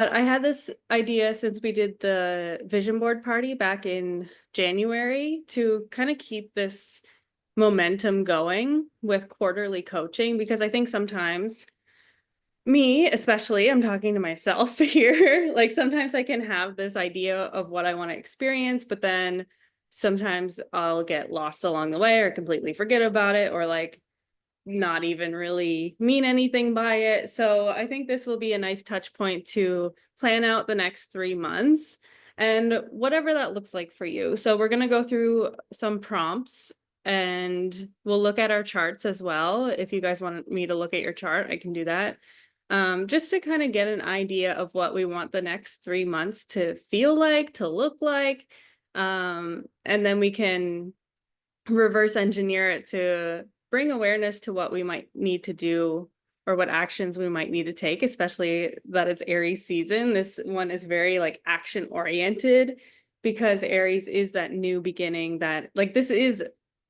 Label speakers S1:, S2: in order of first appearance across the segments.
S1: But I had this idea since we did the vision board party back in January to kind of keep this momentum going with quarterly coaching because I think sometimes me, especially, I'm talking to myself here, like sometimes I can have this idea of what I want to experience, but then sometimes I'll get lost along the way or completely forget about it or like not even really mean anything by it. So I think this will be a nice touch point to plan out the next 3 months and whatever that looks like for you. So we're going to go through some prompts and we'll look at our charts as well. If you guys want me to look at your chart, I can do that. Just to kind of get an idea of what we want the next 3 months to feel like, to look like. And then we can reverse engineer it to bring awareness to what we might need to do or what actions we might need to take, especially that it's Aries season. This one is very like action oriented because Aries is that new beginning that like this is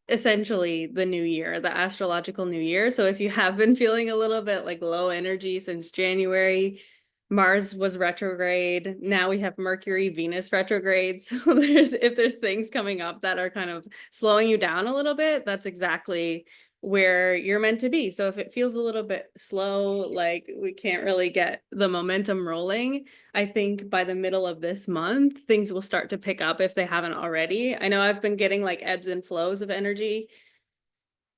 S1: essentially the new year, the astrological new year. So if you have been feeling a little bit like low energy since January, Mars was retrograde. Now we have Mercury, Venus retrograde. So if there's things coming up that are kind of slowing you down a little bit, that's exactly where you're meant to be. So if it feels a little bit slow, like we can't really get the momentum rolling, I think by the middle of this month, things will start to pick up if they haven't already. I know I've been getting like ebbs and flows of energy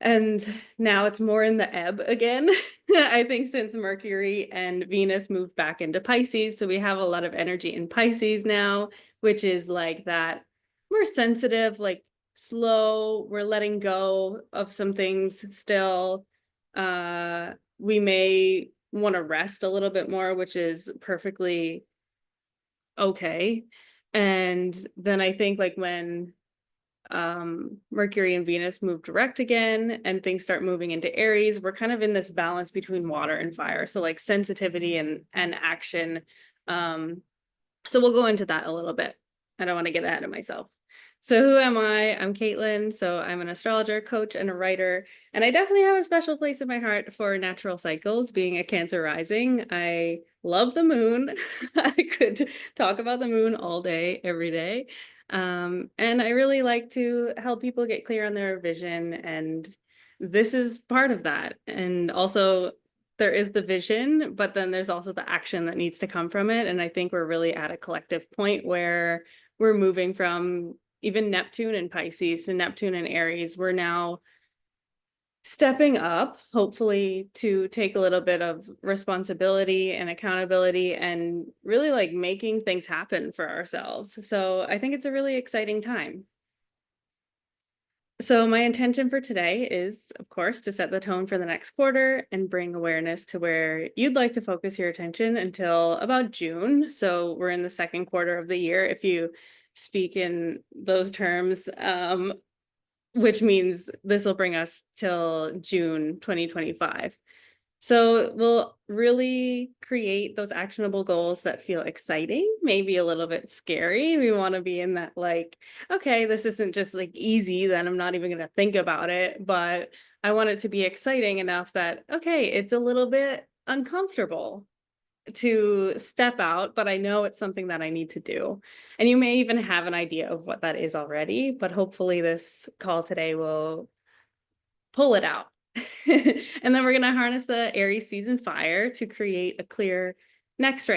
S1: and now it's more in the ebb again. I think since Mercury and Venus moved back into Pisces. So we have a lot of energy in Pisces now, which is like that more sensitive, like slow. We're letting go of some things still. We may want to rest a little bit more, which is perfectly okay. And then I think like when Mercury and Venus move direct again and things start moving into Aries, we're kind of in this balance between water and fire. So like sensitivity and action. Um, so we'll go into that a little bit. I don't want to get ahead of myself. So who am I? I'm Caitlin. So I'm an astrologer, coach, and a writer. And I definitely have a special place in my heart for natural cycles, being a Cancer rising. I love the moon. I could talk about the moon all day, every day. And I really like to help people get clear on their vision. And this is part of that. And also there is the vision, but then there's also the action that needs to come from it. And I think we're really at a collective point where we're moving from even Neptune and Pisces to Neptune and Aries. We're now stepping up, hopefully, to take a little bit of responsibility and accountability and really like making things happen for ourselves. So I think it's a really exciting time. So my intention for today is, of course, to set the tone for the next quarter and bring awareness to where you'd like to focus your attention until about June. So we're in the second quarter of the year, if you speak in those terms, which means this will bring us till June 2025. So we'll really create those actionable goals that feel exciting, maybe a little bit scary. We want to be in that like, okay, this isn't just like easy, then I'm not even going to think about it, but I want it to be exciting enough that, okay, it's a little bit uncomfortable to step out, but I know it's something that I need to do. And you may even have an idea of what that is already, but hopefully this call today will pull it out. And then we're going to harness the Aries season fire to create a clear next right